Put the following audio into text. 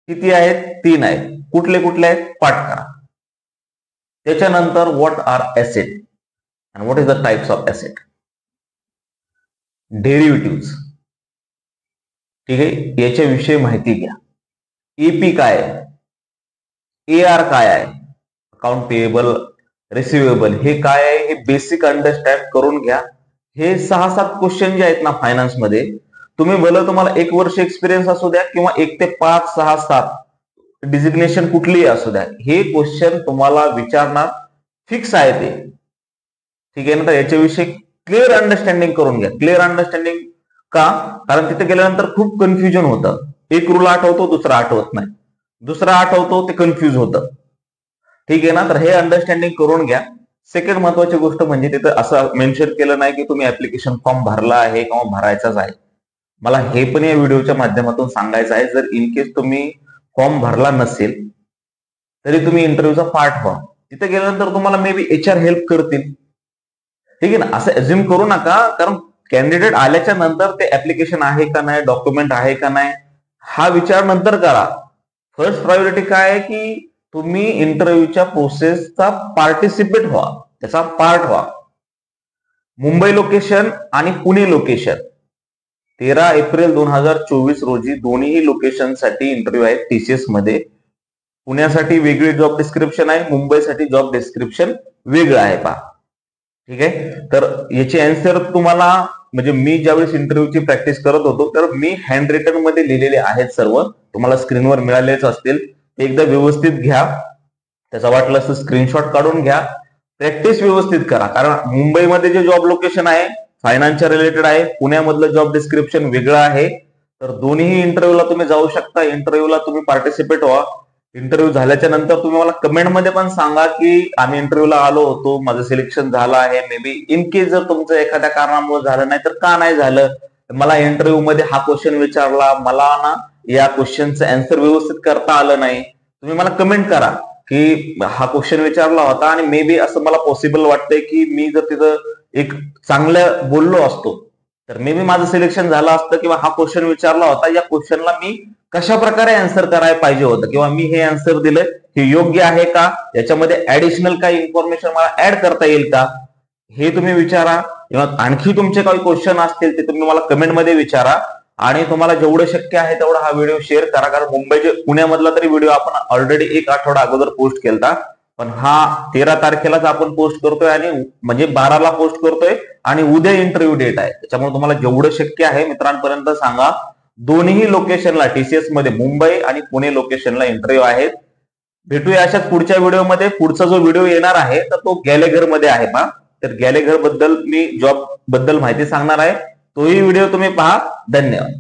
किती आहेत? 3 आहेत. कुठले कुठले आहेत? पाठ करा. त्याच्यानंतर what are asset and what is the types of asset. Derivative, ठीक आहे, याच्याविषयी माहिती घ्या. एपी काय आहे, एआर काय आहे, अकाउंट पेएबल, रिसिवेबल हे काय आहे, हे बेसिक अंडरस्टँड करून घ्या. हे 6-7 क्वेश्चन जे आहेत ना फायनान्स मध्ये, तुम्ही भलं तुम्हाला 1 वर्ष एक्सपिरियन्स असू द्या किंवा 1 ते 5, 6, 7 डिजिग्नेशन कुठलीही असू द्या, हे क्वेश्चन तुम्हाला विचारणार, फिक्स आहे ते. ठीक आहे ना. तर याच्याविषयी क्लिअर अंडरस्टँडिंग करून घ्या. क्लिअर अंडरस्टँडिंग का? कारण तिथे गेल्यानंतर खूप कन्फ्युजन होतं. एक रूल आठवतो, दुसरा आठवत नाही, दुसरा आठवतो, ते कन्फ्युज होतं. ठीक आहे ना. तर हे अंडरस्टँडिंग करून घ्या. सेकंड महत्वाची गोष्ट म्हणजे तिथं असं मेन्शन केलं नाही की तुम्ही ऍप्लिकेशन फॉर्म भरला आहे किंवा भरायचाच आहे. मला हे पण या व्हिडिओच्या माध्यमातून सांगायचं आहे, जर इन केस तुम्ही फॉर्म भरला नसेल तरी तुम्ही इंटरव्ह्यूचा पार्ट व्हा. तिथे गेल्यानंतर तुम्हाला मे बी HR हेल्प करतील. ठीक आहे ना. असं अज्युम करू नका, कारण कॅन्डिडेट आल्याच्या नंतर ते ऍप्लिकेशन आहे का नाही, डॉक्युमेंट आहे का नाही, हा विचार नंतर करा. फर्स्ट प्रायोरिटी काय आहे की तुम्ही इंटरव्ह्यूच्या प्रोसेसचा पार्टिसिपेट व्हा, त्याचा पार्ट व्हा. मुंबई लोकेशन आणि पुणे लोकेशन 13 एप्रिल 2024 रोजी दोन्ही लोकेशनसाठी इंटरव्ह्यू आहेत TCS मध्ये. पुण्यासाठी वेगळी जॉब डिस्क्रिप्शन आहे, मुंबईसाठी जॉब डिस्क्रिप्शन वेगळं आहे पहा. ठीक आहे. तर याची आन्सर तुम्हाला, म्हणजे मी ज्यावेळेस इंटरव्ह्यूची प्रॅक्टिस करत होतो तर मी हँड रिटन मध्ये लिहिलेले आहेत सर्व, तुम्हाला स्क्रीनवर मिळालेच असतील. एकदा व्यवस्थित घ्या, त्याचा वाटलं असं स्क्रीनशॉट काढून घ्या, प्रॅक्टिस व्यवस्थित करा. कारण मुंबईमध्ये जे जॉब लोकेशन आहे फायनान्सच्या रिलेटेड आहे, पुण्यामधलं जॉब डिस्क्रिप्शन वेगळं आहे. तर दोन्ही इंटरव्ह्यूला तुम्ही जाऊ शकता, इंटरव्ह्यूला तुम्ही पार्टिसिपेट व्हा. इंटरव्ह्यू झाल्याच्या नंतर तुम्ही मला कमेंटमध्ये पण सांगा की आम्ही इंटरव्ह्यूला आलो होतो, माझं सिलेक्शन झालं आहे. मे बी इन केस जर तुमचं एखाद्या कारणामुळे झालं नाही तर का नाही झालं, मला इंटरव्ह्यू मध्ये हा क्वेश्चन विचारला, मला ना या क्वेश्चनचं आन्सर व्यवस्थित करता आलं नाही, तुम्ही मला कमेंट करा की हा क्वेश्चन विचारला होता आणि मे बी असं मला पॉसिबल वाटतंय की मी जर तिथं एक चांगलं बोललो असतो तर मे बी माझं सिलेक्शन झालं असतं, किंवा हा क्वेश्चन विचारला होता, या क्वेश्चनला मी कशा प्रकारे आन्सर करायला पाहिजे होतं, किंवा मी हे आन्सर दिलं हे योग्य आहे का, याच्यामध्ये ऍडिशनल काही इन्फॉर्मेशन मला ऍड करता येईल का, हे तुम्ही विचारा. किंवा आणखी तुमचे काही क्वेश्चन असतील ते तुम्ही मला कमेंटमध्ये विचारा. आणि तुम्हाला जेवढं शक्य आहे तेवढा हा व्हिडिओ शेअर करा, कारण पुण्यामधला तरी व्हिडिओ आपण ऑलरेडी 1 आठवडा अगोदर पोस्ट केलता, पण हा 13 तारखेलाच आपण पोस्ट करतोय, आणि म्हणजे 12ला पोस्ट करतोय, आणि उद्या इंटरव्ह्यू डेट आहे. त्याच्यामुळे तुम्हाला जेवढं शक्य आहे मित्रांपर्यंत सांगा. दोन्ही लोकेशनला TCS मध्ये मुंबई आणि पुणे लोकेशनला इंटरव्ह्यू आहेत. भेटूया अशाच पुढच्या व्हिडिओमध्ये. पुढचा जो व्हिडिओ येणार आहे तर तो गॅलेघर मध्ये आहे पहा. तर गॅलेघर बद्दल मी जॉब बद्दल माहिती सांगणार आहे, तोही व्हिडिओ तुम्ही पहा. धन्यवाद.